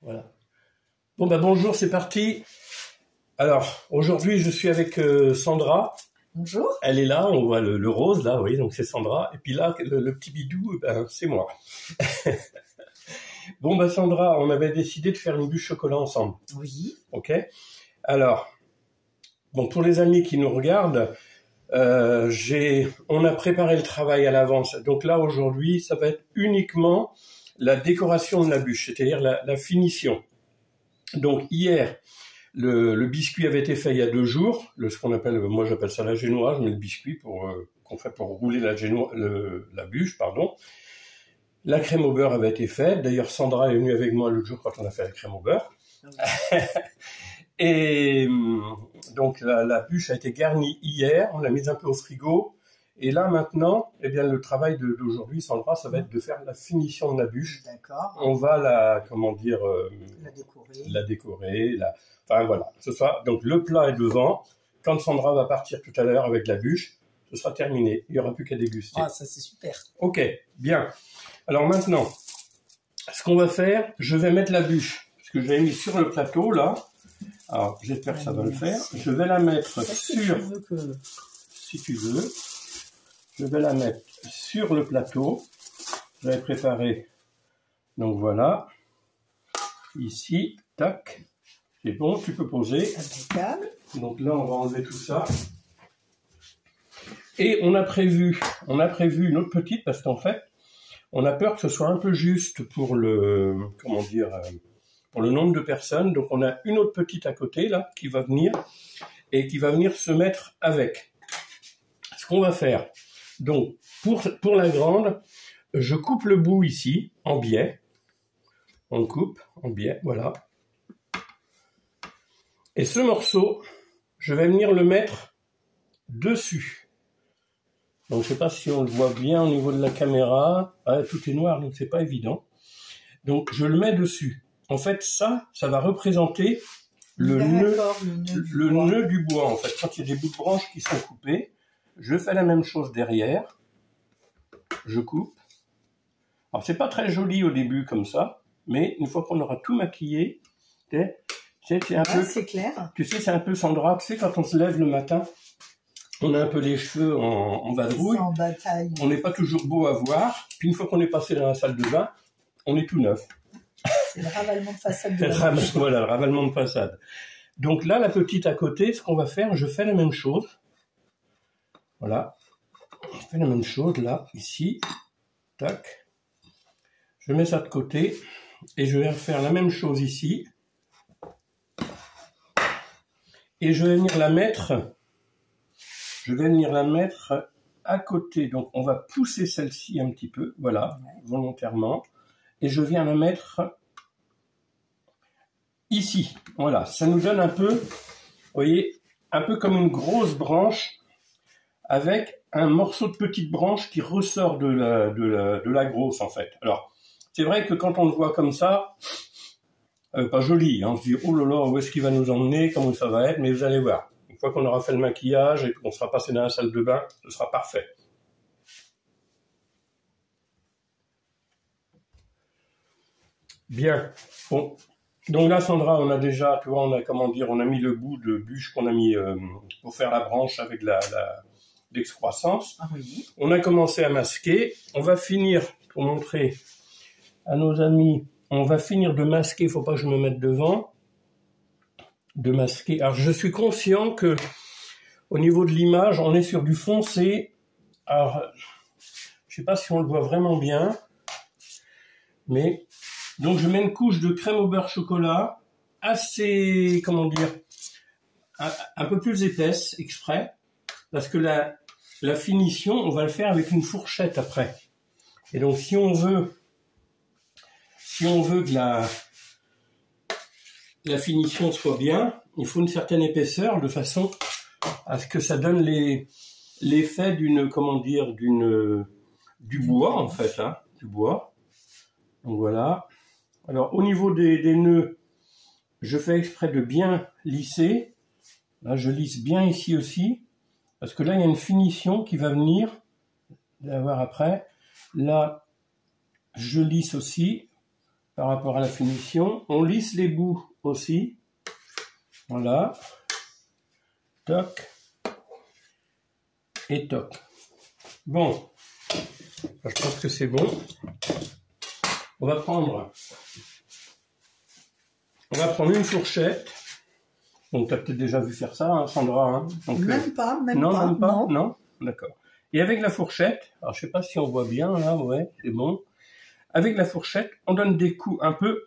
Voilà. Bon bah bonjour, c'est parti. Alors aujourd'hui je suis avec Sandra. Bonjour. Elle est là, on voit le rose là, oui, donc c'est Sandra. Et puis là le petit bidou, ben c'est moi. Bon bah Sandra, on avait décidé de faire une bûche chocolat ensemble. Oui. Ok. Alors bon, pour les amis qui nous regardent, on a préparé le travail à l'avance. Donc là aujourd'hui ça va être uniquement la décoration de la bûche, c'est-à-dire la finition. Donc hier, le biscuit avait été fait il y a 2 jours, ce qu'on appelle, moi j'appelle ça la génoise, mais le biscuit qu'on fait pour rouler la bûche, pardon. La crème au beurre avait été faite. D'ailleurs, Sandra est venue avec moi l'autre jour quand on a fait la crème au beurre. Et donc la bûche a été garnie hier, on l'a mise un peu au frigo. Et là maintenant, eh bien le travail d'aujourd'hui, Sandra, ça va être de faire la finition de la bûche. D'accord. On va la décorer, enfin voilà. Donc le plat est devant. Quand Sandra va partir tout à l'heure avec la bûche, ce sera terminé. Il n'y aura plus qu'à déguster. Ah, ça c'est super. Ok, bien. Alors maintenant, ce qu'on va faire, je vais mettre la bûche, parce que je l'ai mis sur le plateau là. Alors j'espère que ça va le faire. Je vais la mettre sur, si tu veux. Je vais la mettre sur le plateau. J'avais préparé, donc voilà, ici, tac, c'est bon, tu peux poser. Impeccable. Donc là, on va enlever tout ça. Et on a prévu une autre petite, parce qu'en fait, on a peur que ce soit un peu juste pour le nombre de personnes. Donc on a une autre petite à côté, là, qui va venir, et qui va venir se mettre avec. Ce qu'on va faire, donc, pour la grande, je coupe le bout ici, en biais. On coupe en biais, voilà. Et ce morceau, je vais venir le mettre dessus. Donc, je ne sais pas si on le voit bien au niveau de la caméra. Ah, tout est noir, donc c'est pas évident. Donc, je le mets dessus. En fait, ça va représenter le nœud du bois. En fait, quand il y a des bouts de branches qui sont coupés, je fais la même chose derrière. Je coupe. Alors, c'est pas très joli au début comme ça, mais une fois qu'on aura tout maquillé, c'est un peu... c'est clair. Tu sais, c'est un peu Sandra, tu sais, quand on se lève le matin, on a un peu les cheveux en vadrouille. En bataille. On n'est pas toujours beau à voir. Puis une fois qu'on est passé dans la salle de bain, on est tout neuf. C'est le ravalement de façade de la bûche. Voilà, le ravalement de façade. Donc là, la petite à côté, ce qu'on va faire, je fais la même chose. Voilà. Je fais la même chose là, ici. Tac. Je mets ça de côté. Et je vais faire la même chose ici. Et je vais venir la mettre. À côté. Donc on va pousser celle-ci un petit peu. Voilà, volontairement. Et je viens la mettre ici. Voilà, ça nous donne un peu, vous voyez, un peu comme une grosse branche avec un morceau de petite branche qui ressort de la grosse en fait. Alors, c'est vrai que quand on le voit comme ça, pas joli, hein, on se dit oh là là, où est-ce qu'il va nous emmener, comment ça va être, mais vous allez voir. Une fois qu'on aura fait le maquillage et qu'on sera passé dans la salle de bain, ce sera parfait. Bien, bon. Donc là, Sandra, on a déjà, tu vois, on a mis le bout de bûche qu'on a mis pour faire la branche avec l'excroissance. Ah oui. On a commencé à masquer. On va finir, pour montrer à nos amis, on va finir de masquer, il ne faut pas que je me mette devant, de masquer. Alors, je suis conscient que au niveau de l'image, on est sur du foncé. Alors, je ne sais pas si on le voit vraiment bien, mais... Donc je mets une couche de crème au beurre chocolat, assez, comment dire, un peu plus épaisse, exprès, parce que la finition, on va le faire avec une fourchette après. Et donc si on veut que la finition soit bien, il faut une certaine épaisseur, de façon à ce que ça donne l'effet du bois en fait, hein, du bois. Donc voilà. Alors, au niveau des nœuds, je fais exprès de bien lisser. Là, je lisse bien ici aussi, parce que là, il y a une finition qui va venir, vous allez voir après. Là, je lisse aussi, par rapport à la finition. On lisse les bouts aussi. Voilà. Toc. Et toc. Bon. Je pense que c'est bon. On va prendre une fourchette. Donc, tu as peut-être déjà vu faire ça, hein, Sandra. Hein. Donc, même pas. Non, d'accord. Et avec la fourchette, alors je sais pas si on voit bien, là, ouais, c'est bon. Avec la fourchette, on donne des coups un peu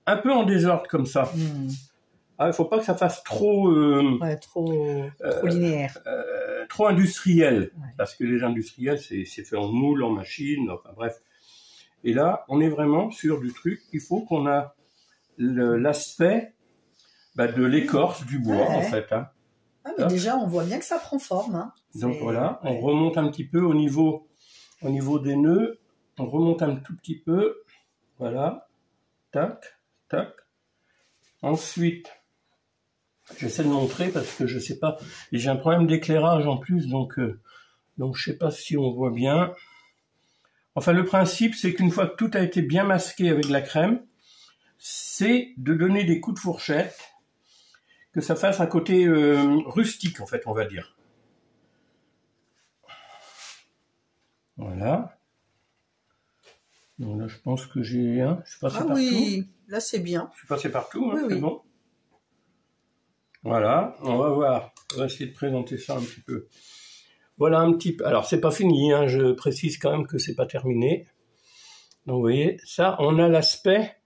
en désordre, comme ça. Ah, il faut pas que ça fasse trop... trop linéaire. Trop industriel. Ouais. Parce que les industriels, c'est fait en moule, en machine, enfin bref. Et là, on est vraiment sur du truc. Il faut qu'on a l'aspect de l'écorce du bois, en fait. Hein. Ah, mais déjà, on voit bien que ça prend forme. Hein. Donc voilà, on remonte un petit peu au niveau des nœuds. On remonte un tout petit peu. Voilà. Tac, tac. Ensuite, j'essaie de montrer parce que je sais pas. Et j'ai un problème d'éclairage en plus, donc je sais pas si on voit bien. Enfin, le principe, c'est qu'une fois que tout a été bien masqué avec la crème, c'est de donner des coups de fourchette, que ça fasse un côté rustique, en fait, on va dire. Voilà. Donc là, je pense que j'ai je suis passé partout. Oui, là c'est bien. Je suis passé partout, hein, oui, c'est bon. Voilà, on va voir. On va essayer de présenter ça un petit peu. Voilà un petit peu. Alors, c'est pas fini, hein, je précise quand même que c'est pas terminé. Donc, vous voyez, ça, on a l'aspect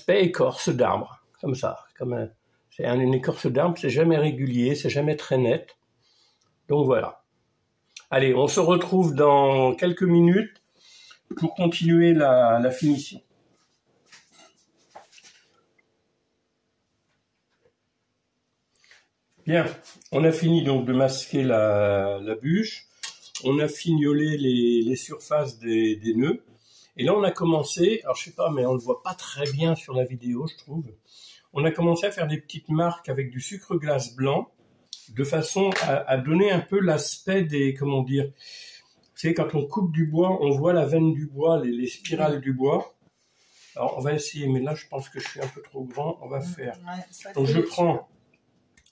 écorce d'arbre, comme ça. C'est une écorce d'arbre, c'est jamais régulier, c'est jamais très net. Donc, voilà. Allez, on se retrouve dans quelques minutes pour continuer la finition. Bien, on a fini donc de masquer la bûche, on a fignolé les surfaces des nœuds, et là on a commencé, alors je sais pas, mais on le voit pas très bien sur la vidéo, je trouve, on a commencé à faire des petites marques avec du sucre glace blanc, de façon à donner un peu l'aspect des, comment dire, vous savez, quand on coupe du bois, on voit la veine du bois, les spirales du bois. Alors on va essayer, mais là je pense que je suis un peu trop grand, on va faire. Donc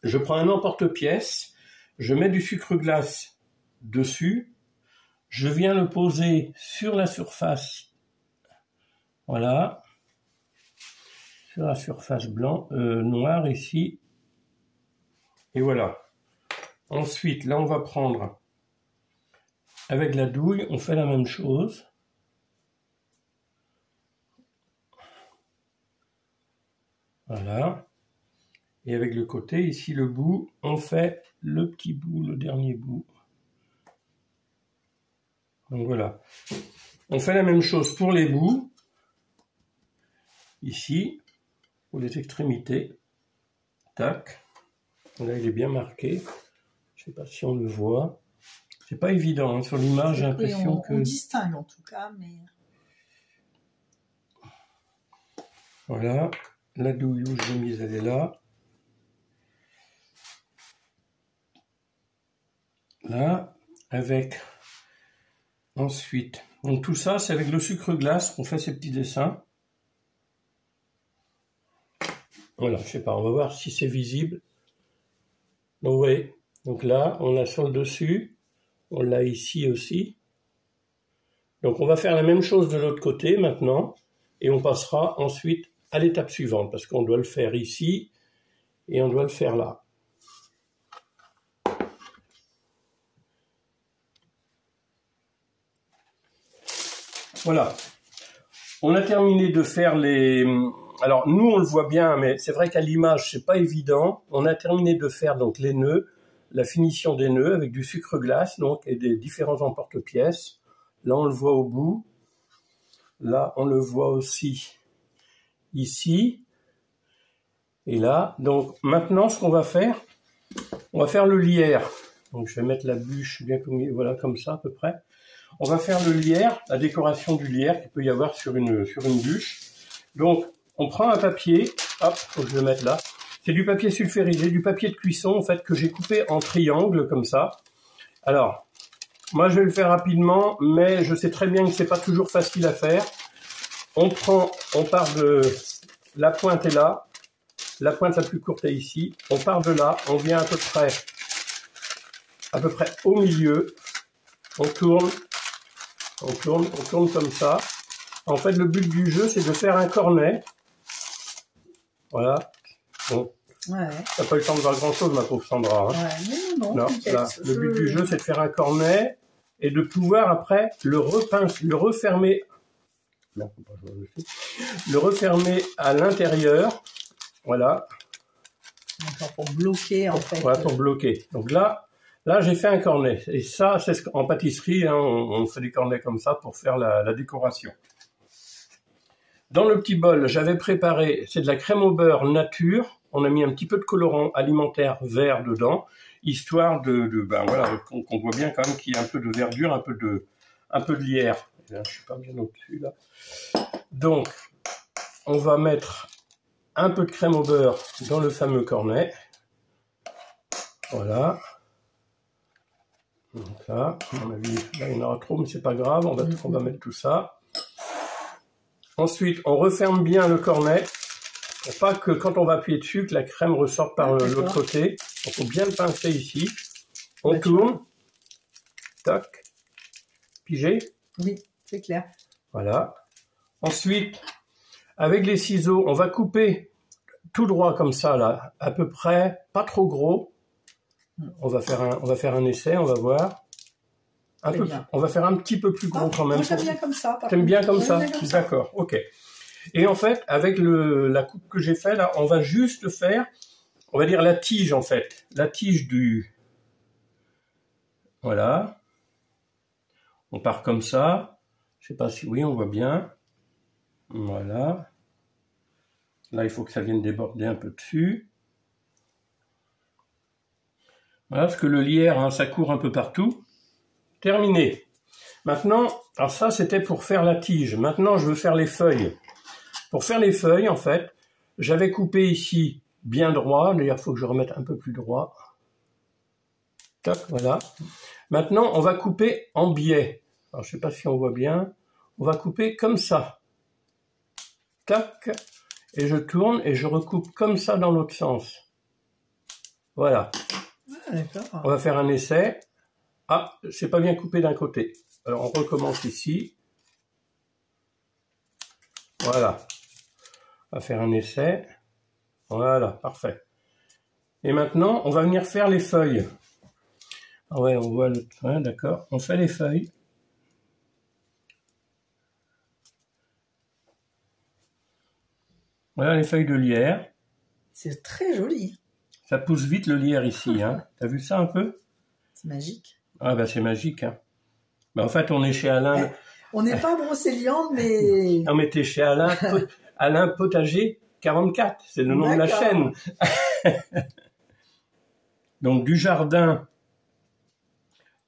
je prends un emporte-pièce, je mets du sucre glace dessus, je viens le poser sur la surface, voilà, sur la surface noire ici, et voilà. Ensuite, là on va prendre, avec la douille, on fait la même chose. Voilà. Et avec le côté, ici le bout, on fait le petit bout, le dernier bout. Donc voilà. On fait la même chose pour les bouts. Ici, pour les extrémités. Tac. Là, il est bien marqué. Je ne sais pas si on le voit. C'est pas évident, hein. Sur l'image, j'ai l'impression que... On distingue en tout cas, mais... Voilà. La douille où je l'ai mise, elle est là. Là, avec ensuite, donc tout ça c'est avec le sucre glace qu'on fait ces petits dessins. Voilà, je sais pas, on va voir si c'est visible. Donc vous voyez, donc là on l'a sur le dessus, on l'a ici aussi. Donc on va faire la même chose de l'autre côté maintenant, et on passera ensuite à l'étape suivante, parce qu'on doit le faire ici, et on doit le faire là. Voilà, on a terminé de faire les... Alors nous on le voit bien, mais c'est vrai qu'à l'image c'est pas évident. On a terminé de faire donc les nœuds, la finition des nœuds avec du sucre glace donc et des différents emporte-pièces. Là on le voit au bout. Là on le voit aussi ici et là. Donc maintenant ce qu'on va faire, on va faire le lierre. Donc je vais mettre la bûche bien comme ça à peu près. On va faire le lierre, la décoration du lierre qu'il peut y avoir sur une bûche. Donc, on prend un papier, hop, faut que je le mette là. C'est du papier sulfurisé, du papier de cuisson, en fait, que j'ai coupé en triangle, comme ça. Alors, moi, je vais le faire rapidement, mais je sais très bien que c'est pas toujours facile à faire. on part de... La pointe est là. La pointe la plus courte est ici. On part de là. On vient à peu près au milieu. On tourne comme ça. En fait, le but du jeu, c'est de faire un cornet. Voilà. Bon. Ouais. T'as pas eu le temps de voir grand-chose, ma pauvre Sandra. Hein. Ouais, non, là, le but du jeu, c'est de faire un cornet et de pouvoir après le refermer. Non, faut pas jouer dessus. Le refermer à l'intérieur. Voilà. D'accord, pour bloquer en fait. Voilà, pour bloquer. Donc là, j'ai fait un cornet. Et ça, c'est en pâtisserie, hein, on fait des cornets comme ça pour faire la décoration. Dans le petit bol, j'avais préparé, c'est de la crème au beurre nature. On a mis un petit peu de colorant alimentaire vert dedans, histoire ben voilà, qu'on voit bien quand même qu'il y a un peu de verdure, un peu de lierre. Là, je suis pas bien au-dessus là. Donc, on va mettre un peu de crème au beurre dans le fameux cornet. Voilà. Donc là, à mon avis, là il y en aura trop, mais c'est pas grave, on va mettre tout ça. Ensuite, on referme bien le cornet, pour pas que quand on va appuyer dessus, que la crème ressorte par l'autre côté. Donc, il faut bien le pincer ici. On tourne. Tac. Pigé. Oui, c'est clair. Voilà. Ensuite, avec les ciseaux, on va couper tout droit comme ça, là, à peu près, pas trop gros. On va faire un essai, on va voir. On va faire un petit peu plus gros quand même. Moi, j'aime bien comme ça. T'aimes bien comme ça? D'accord, ok. Et en fait, avec la coupe que j'ai fait là, on va juste faire, on va dire la tige en fait. La tige du... Voilà. On part comme ça. Je sais pas si... Oui, on voit bien. Voilà. Là, il faut que ça vienne déborder un peu dessus. Voilà, parce que le lierre, hein, ça court un peu partout. Terminé. Maintenant, alors ça, c'était pour faire la tige. Maintenant, je veux faire les feuilles. Pour faire les feuilles, en fait, j'avais coupé ici bien droit. D'ailleurs, il faut que je remette un peu plus droit. Tac, voilà. Maintenant, on va couper en biais. Alors, je sais pas si on voit bien. On va couper comme ça. Tac. Et je tourne et je recoupe comme ça dans l'autre sens. Voilà. D'accord. On va faire un essai. Ah, c'est pas bien coupé d'un côté. Alors, on recommence ici. Voilà. On va faire un essai. Voilà, parfait. Et maintenant, on va venir faire les feuilles. Ah ouais, on voit le... Ouais, d'accord. On fait les feuilles. Voilà les feuilles de lierre. C'est très joli. Ça pousse vite le lierre ici. Hein. T'as vu ça un peu? C'est magique. Ah bah c'est magique. Hein. Bah, en fait, on est chez Alain. On n'est pas Brocéliande, mais... Non, mais t'es chez Alain, Alain Potager 44. C'est le nom de la chaîne. Donc, du jardin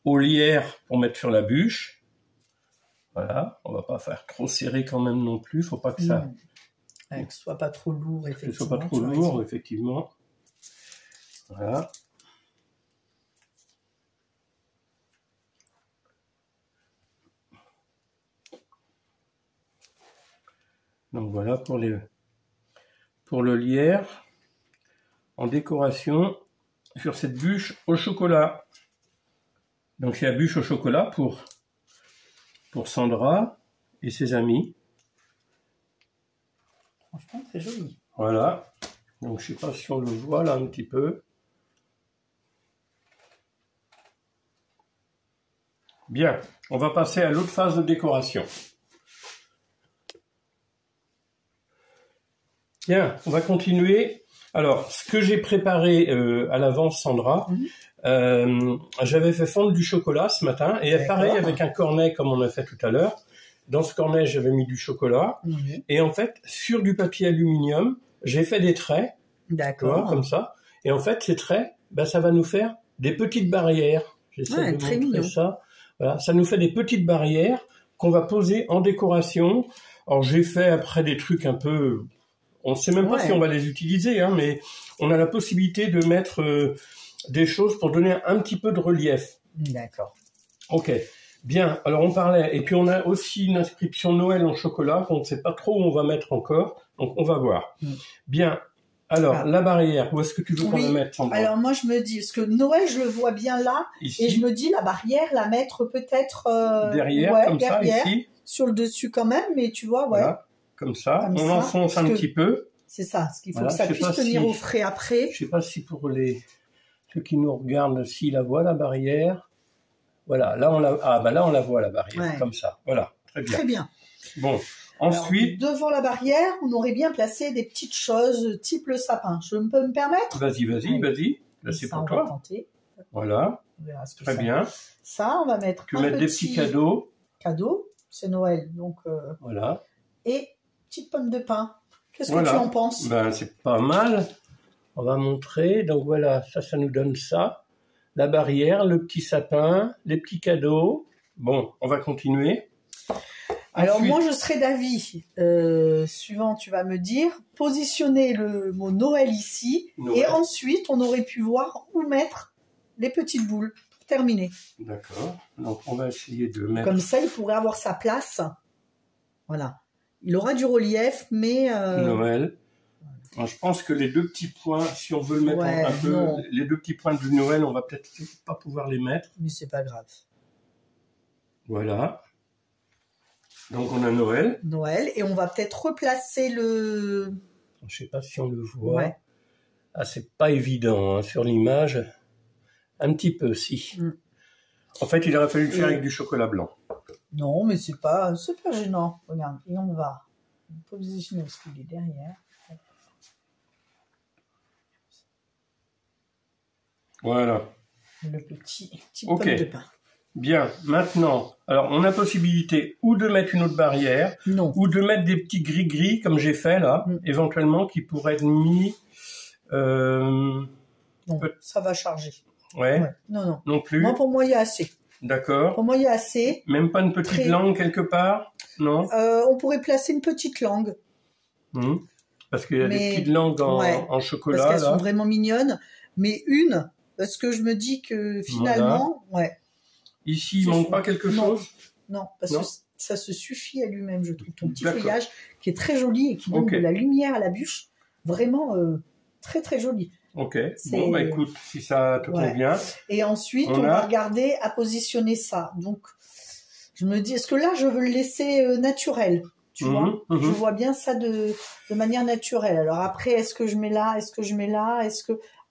au lierre pour mettre sur la bûche. Voilà. On va pas faire trop serré quand même non plus. Faut pas que ça... Ouais, que ce soit pas trop lourd, effectivement. Que ce soit pas trop lourd, effectivement. Voilà. Donc voilà pour le lierre en décoration sur cette bûche au chocolat. Donc c'est la bûche au chocolat pour Sandra et ses amis. Franchement très joli. Voilà. Donc je sais pas si on le voit là un petit peu. Bien, on va passer à l'autre phase de décoration. Bien, on va continuer. Alors, ce que j'ai préparé à l'avance, Sandra, j'avais fait fondre du chocolat ce matin, et pareil avec un cornet comme on a fait tout à l'heure. Dans ce cornet, j'avais mis du chocolat, et en fait, sur du papier aluminium, j'ai fait des traits, comme ça. Et en fait, ces traits, ben, ça va nous faire des petites barrières. J'essaie de montrer ça. Voilà, ça nous fait des petites barrières qu'on va poser en décoration. Alors, j'ai fait après des trucs un peu... On ne sait même pas si on va les utiliser, hein, mais on a la possibilité de mettre des choses pour donner un petit peu de relief. D'accord. Ok. Bien, alors on parlait, et puis on a aussi une inscription Noël en chocolat, qu'on ne sait pas trop où on va mettre encore, donc on va voir. Bien, alors la barrière, où est-ce que tu veux qu'on la mette, Sandra? Alors moi je me dis, parce que Noël je le vois bien là, Ici. et je me dis la barrière, la mettre peut-être derrière, comme derrière, ça, ici. Sur le dessus quand même, mais tu vois, ouais. Voilà, comme ça, on l'enfonce un petit peu. C'est ça, ce qu'il faut voilà, que ça puisse tenir au frais après. Je sais pas si pour ceux qui nous regardent, s'ils la voient la barrière. Voilà, là on la voit la barrière, comme ça. Voilà, très bien. Très bien. Bon, ensuite... Alors, devant la barrière, on aurait bien placé des petites choses, type le sapin. Je peux me permettre? Vas-y. Là, c'est pour toi. On va tenter. Voilà, très bien. Ça, on va mettre des petits cadeaux. C'est Noël, donc... voilà. Et petite pomme de pin. Qu'est-ce que tu en penses? Ben, c'est pas mal. On va montrer. Donc voilà, ça nous donne ça. La barrière, le petit sapin, les petits cadeaux. Bon, on va continuer. Alors ensuite, moi, je serais d'avis, suivant, tu vas me dire, positionner le mot Noël ici, et ensuite, on aurait pu voir où mettre les petites boules pour terminer. D'accord. Donc, on va essayer de mettre... Comme ça, il pourrait avoir sa place. Voilà. Il aura du relief, mais... Noël. Alors, je pense que les deux petits points, si on veut le mettre un peu, les deux petits points de Noël, on va peut-être pas pouvoir les mettre. Mais c'est pas grave. Voilà. Donc on a Noël. Noël, et on va peut-être replacer le... Je sais pas si on le voit. Ouais. Ah, c'est pas évident hein, sur l'image. Un petit peu, si. En fait, il aurait fallu le faire avec du chocolat blanc. Non, mais c'est pas gênant. Regarde, et on va positionner ce qu'il est derrière. Voilà. Le petit pomme de pain. Bien, maintenant, alors on a possibilité ou de mettre une autre barrière, ou de mettre des petits gris-gris, comme j'ai fait là, éventuellement, qui pourraient être mis... ça va charger. Ouais. Non. Non plus. Moi, pour moi, il y a assez. D'accord. Pour moi, il y a assez. Même pas une petite langue quelque part? Non. On pourrait placer une petite langue. Parce qu'il y a des petites langues en chocolat. Parce qu'elles sont vraiment mignonnes. Mais parce que je me dis que finalement... Ici, il manque pas quelque chose? Non, parce que ça se suffit à lui-même, je trouve. Ton petit feuillage qui est très joli et qui donne de la lumière à la bûche. Vraiment très, très joli. Ok. Bon, bah écoute, si ça te convient. Et ensuite, on va regarder à positionner ça. Donc, je me dis, est-ce que là, je veux le laisser naturel? Tu vois, je vois bien ça de manière naturelle. Alors après, est-ce que je mets là? Est-ce que je mets là?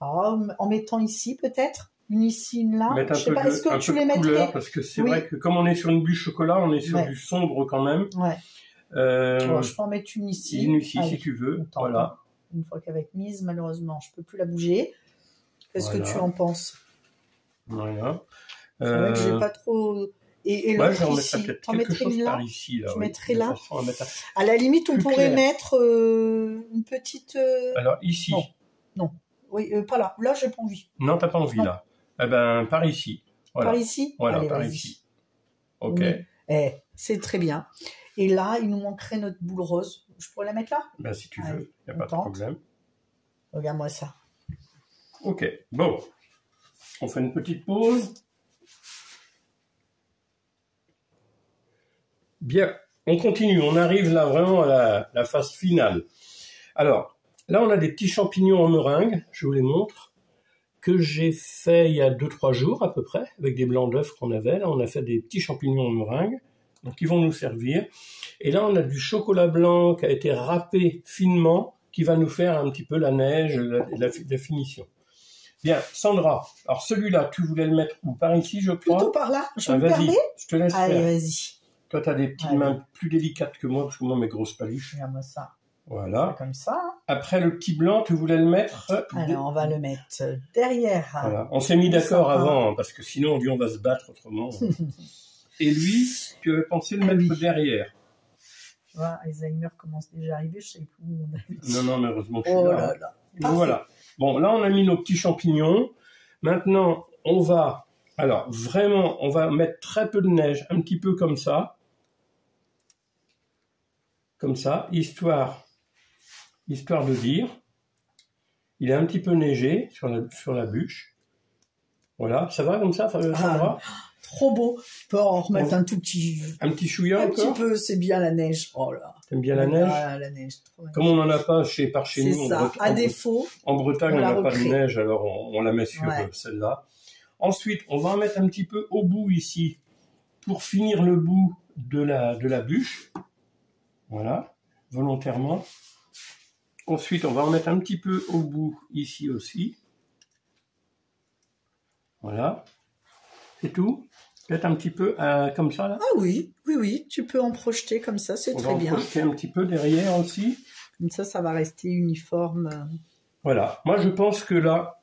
En mettant ici, peut-être? Une ici, une là. Je sais pas, est-ce que tu les mettrais? Parce que c'est vrai que comme on est sur une bûche chocolat, on est sur du sombre quand même. Je peux en mettre une ici. Une ici, si tu veux. Voilà. Une fois qu'elle va être mise, malheureusement, je peux plus la bouger. Qu'est-ce que tu en penses? Voilà. C'est vrai que j'ai pas trop... Et l'autre ici, tu en mettrais une là? Ici, là, tu mettrais là? À la limite, on pourrait mettre une petite... Alors ici. Non. Oui, pas là. Là, j'ai pas envie. Non, t'as pas envie là. Eh ben, par ici. Voilà. Par ici? Voilà, par ici. Ok. C'est très bien. Et là, il nous manquerait notre boule rose. Je pourrais la mettre là? Ben, si tu veux, il n'y a pas de problème. Regarde-moi ça. Ok, bon. On fait une petite pause. Bien, on continue. On arrive là vraiment à la phase finale. Alors, là, on a des petits champignons en meringue. Je vous les montre. Que j'ai fait il y a 2-3 jours à peu près, avec des blancs d'œufs qu'on avait. Là, on a fait des petits champignons en meringue. Donc, ils vont nous servir. Et là, on a du chocolat blanc qui a été râpé finement, qui va nous faire un petit peu la neige, la finition. Bien, Sandra, alors celui-là, tu voulais le mettre où? Par ici, je crois. Plutôt par là, je me permets. Je te laisse faire. Allez, vas-y. Toi, tu as des petites mains plus délicates que moi, parce que moi, mes grosses paluches. Regarde-moi ça. Voilà. Comme ça. Après, le petit blanc, tu voulais le mettre... Alors, on va le mettre derrière. Voilà. On s'est mis d'accord avant, parce que sinon, on dit on va se battre autrement. Et lui, tu avais pensé le mettre derrière. Tu vois, Alzheimer commence déjà à arriver, je sais plus où on a... Non, mais heureusement que je suis là. Donc, voilà. Bon, là, on a mis nos petits champignons. Maintenant, on va... Alors, vraiment, on va mettre très peu de neige, un petit peu comme ça. Comme ça, histoire de dire. Il est un petit peu neigé sur la bûche. Voilà, ça va comme ça, Sandra? Trop beau. On peut en remettre un tout petit... Un petit chouïa encore? Un petit peu, c'est bien la neige. Oh là. T'aimes bien la neige? La neige. Comme on n'en a pas par chez nous. C'est ça, à défaut. En Bretagne, on n'a pas de neige, alors on la met sur celle-là. Ensuite, on va en mettre un petit peu au bout ici, pour finir le bout de la bûche. Voilà, volontairement. Ensuite, on va en mettre un petit peu au bout ici aussi. Voilà. C'est tout? Peut-être un petit peu comme ça, là? Ah oui, tu peux en projeter comme ça, c'est très bien. On va en projeter un petit peu derrière aussi. Comme ça va rester uniforme. Voilà. Moi, je pense que là,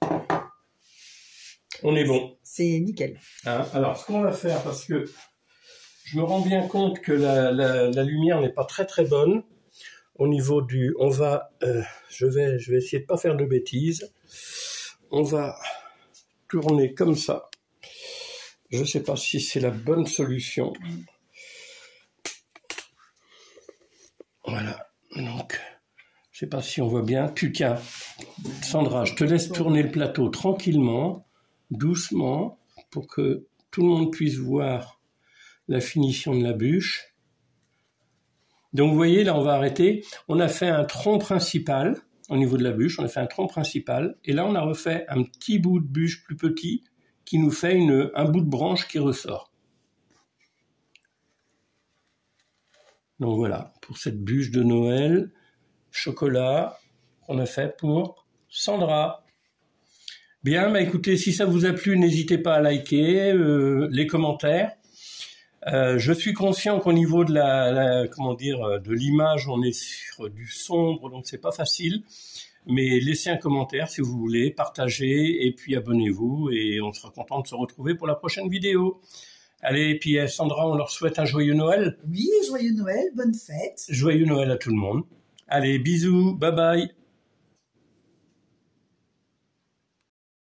on est bon. C'est nickel. Hein, alors, ce qu'on va faire, parce que je me rends bien compte que la lumière n'est pas très très bonne au niveau du... je vais essayer de pas faire de bêtises. On va tourner comme ça. Je ne sais pas si c'est la bonne solution. Voilà. Donc, je ne sais pas si on voit bien. Tiens, Sandra, je te laisse tourner le plateau tranquillement, doucement, pour que tout le monde puisse voir la finition de la bûche. Donc, vous voyez, là, on va arrêter. On a fait un tronc principal au niveau de la bûche. On a fait un tronc principal. Et là, on a refait un petit bout de bûche plus petit qui nous fait un bout de branche qui ressort. Donc voilà, pour cette bûche de Noël, chocolat, qu'on a fait pour Sandra. Bien, bah écoutez, si ça vous a plu, n'hésitez pas à liker, les commentaires. Je suis conscient qu'au niveau de de l'image, on est sur du sombre, donc c'est pas facile. Mais laissez un commentaire si vous voulez, partagez et puis abonnez-vous et on sera content de se retrouver pour la prochaine vidéo. Allez, et puis Sandra, on leur souhaite un joyeux Noël. Oui, joyeux Noël, bonne fête. Joyeux Noël à tout le monde. Allez, bisous, bye bye.